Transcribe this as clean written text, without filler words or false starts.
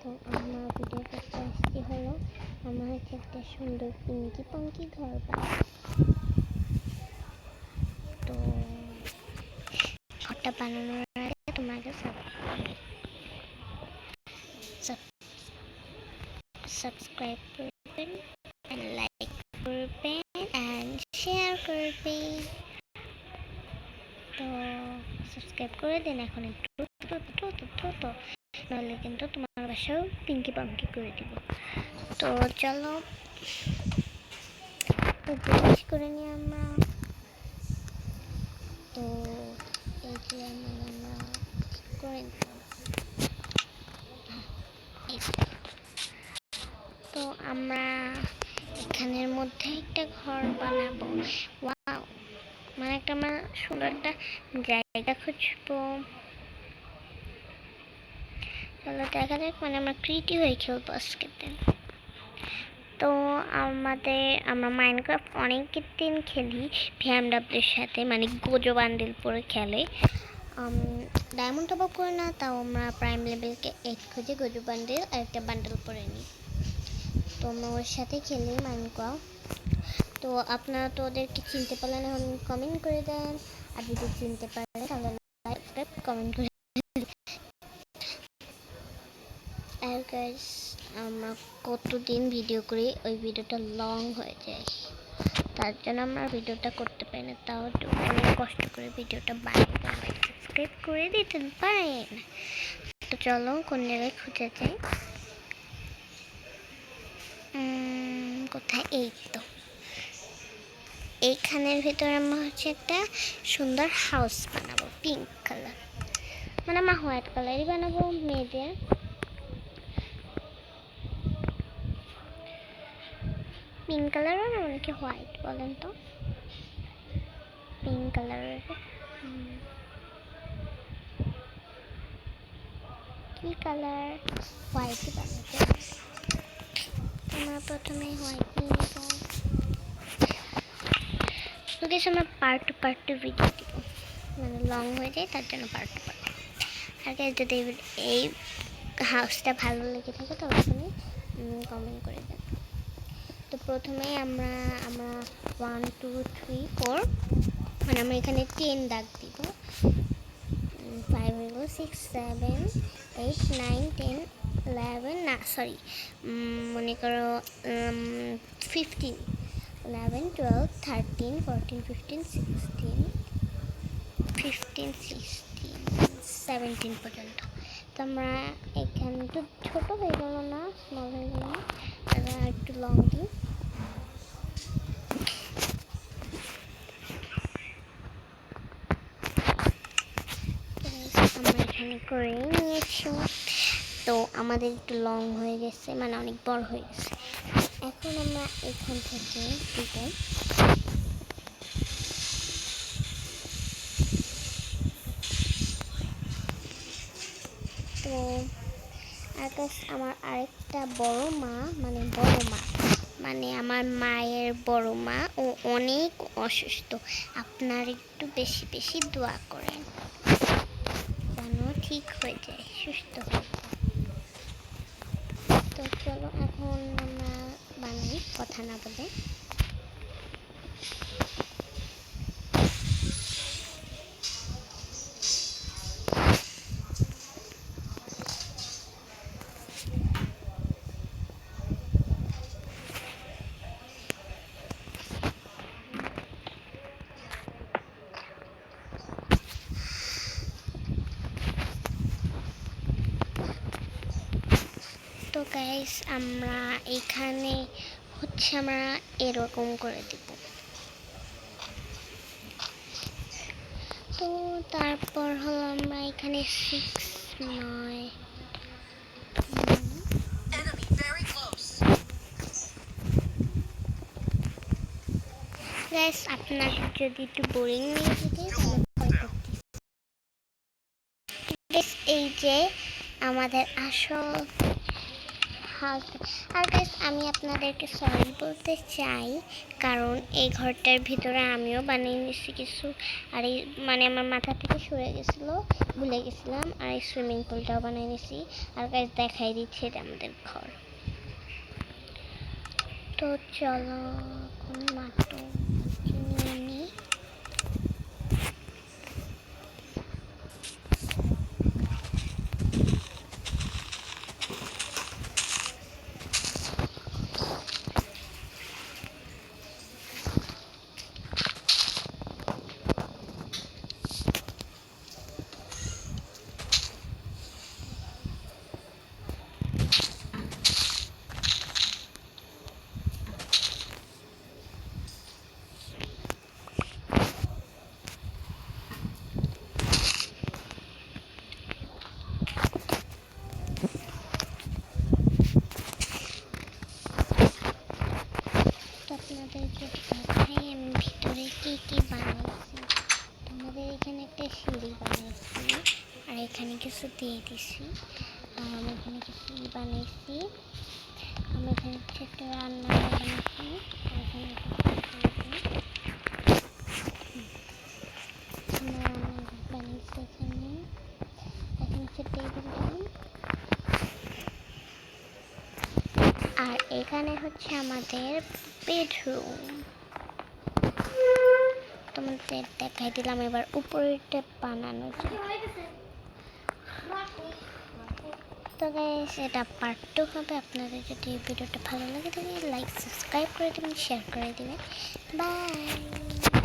তো আমার ভিডিও করতে আসছি হলো আমার হচ্ছে একটা সুন্দর পিঙ্কি পাঙ্কি ঘর বানাবো। তো ঘরটা বানানোর আগে তোমাকে সাবস্ক্রাইব করবেন, লাইক করবেন অ্যান্ড শেয়ার করবেন। তো সাবস্ক্রাইব করে দিন এখন একটু দ্রুত, নাহলে কিন্তু তোমার বাসাও পিঙ্কি পাঙ্কি করে দিব। তো চলো জিজ্ঞেস করে নিই আমরা। তো এই যে আমরা ঠিক করে নিলাম। তো আমরা এখানের মধ্যে একটা ঘর বানাবো। ওয়াও, মানে একটা আমরা সুন্দর একটা জায়গা খুঁজবো। চলো দেখা যাক, মানে আমরা ক্রিয়েটিভ হয়ে খেলবো আজকেতে। তো আমরা মাইনক্রাফট অনেক দিন খেলি ভিএমডব্লিউর সাথে, মানে গোজো বান্ডেল পরে খেলে। ডায়মন্ড টপ আপ করে না, তাও আমরা প্রাইম লেভেলকে 8 খুঁজে গোজো বান্ডেল আর একটা বান্ডেল পরে নিই। তো আমরা ওর সাথে খেলি মাইনক্রাফট। তো আপনারা তো ওদেরকে চিনতে পারলেন, এখন কমেন্ট করে দেন। আর যদি চিনতে পারেন তাহলে লাইক কমেন্ট করে। আর গাইস, আমরা কতদিন ভিডিও করি, ওই ভিডিওটা লং হয়ে যায়, তার জন্য আমরা ভিডিওটা করতে পারি না। তাও একটু অনেক কষ্ট করে ভিডিওটা বানিয়ে সাবস্ক্রাইব করে দিতে পারেন। তো চলো কোন জায়গায় খুঁজে যাই। কোথায়? এই তো এইখানের ভিতরে আমরা হচ্ছে একটা সুন্দর হাউস বানাবো পিঙ্ক কালার, মানে আমরা হোয়াইট কালারই বানাবো মেয়েদের। পিঙ্ক কালার আর অনেকে হোয়াইট বলেন, তো পিঙ্ক কালারের কি কালার? হোয়াইটই বানাবো। আমরা প্রথমে হোয়াইট নিয়ে নেব। তো গেছে আমরা পার্ট টু ভিডিও দিব, মানে লং হয়ে যায়, তার জন্য পার্ট টু পার্ট। আর যদি এই হাউসটা ভালো লেগে থাকে তবে আপনি কমেন্ট করে দেন। তো প্রথমেই আমরা 1 2 3 4, মানে আমরা এখানে 10 দাগ দিব। 5 6 7 8 9 10 11, না সরি, মনে করো 15 11 12 13 14 15 16 15 16 17 পর্যন্ত। তো আমরা এখানে তো ছোটো হয়ে গেল না, স্মল হয়ে গেল না, তারা একটু লং দিই। আমরা এখানে করে নিয়েছি। তো আমাদের একটু লং হয়ে গেছে, মানে অনেক বড় হয়ে গেছে। এখন আমরা এখান থেকে দিব তো আকাশ। আমার আরেকটা বড় মা, মানে আমার মায়ের বড় মা, ও অনেক অসুস্থ। আপনার একটু বেশি বেশি দোয়া করেন যেন ঠিক হয়ে যায়, সুস্থ হয়ে যায়। তো চলো এখন আমরা বানাই কথা না বলে। তো গাইস, আমরা এখানে হচ্ছে আমরা এরকম করে দিব। তো তারপর হলো আমরা এখানে 6 9 গাইস, আপনার যদি একটু বোরিং লেগে থাকে এই যে আমাদের আসল হাউস। আর গাইস আমি আপনাদেরকে সরি বলতে চাই, কারণ এই ঘরটার ভিতরে আমিও বানিয়ে নিচ্ছি কিছু। আর এই মানে আমার মাথা থেকে সরে গেছিলো, ভুলে গেছিলাম। আর এই সুইমিং পুলটাও বানিয়ে নিচ্ছি। আর গাইস দেখাই দিচ্ছে এটা আমাদের ঘর। তো চলো এখন মাত্র নিয়ে নিই। আপনাদেরকে দেখাই আমি ভিতরে কি কি বানাইছি। আমাদের এখানে একটা সিঁড়ি বানাইছি, আর এখানে কিছু দিয়ে দিছি। আর আমি এখানে কিছু বানাইছি। আমি এখানে হচ্ছে একটা রান্নাঘর বানাইছি। আর এখানে একটা রান্নাঘর বানাইছি। এখানে এখানে হচ্ছে টেবিল ল্যাম্প। আর এখানে হচ্ছে আমাদের বেডরুম। তোমাদের দেখাই দিলাম, এবার উপরেরটা বানানো যায়। তো গাইস এটা পার্ট 2 হবে। আপনাদের যদি এই ভিডিওটা ভালো লাগে তাহলে লাইক সাবস্ক্রাইব করে দেবেন, শেয়ার করে দেবেন। বাই।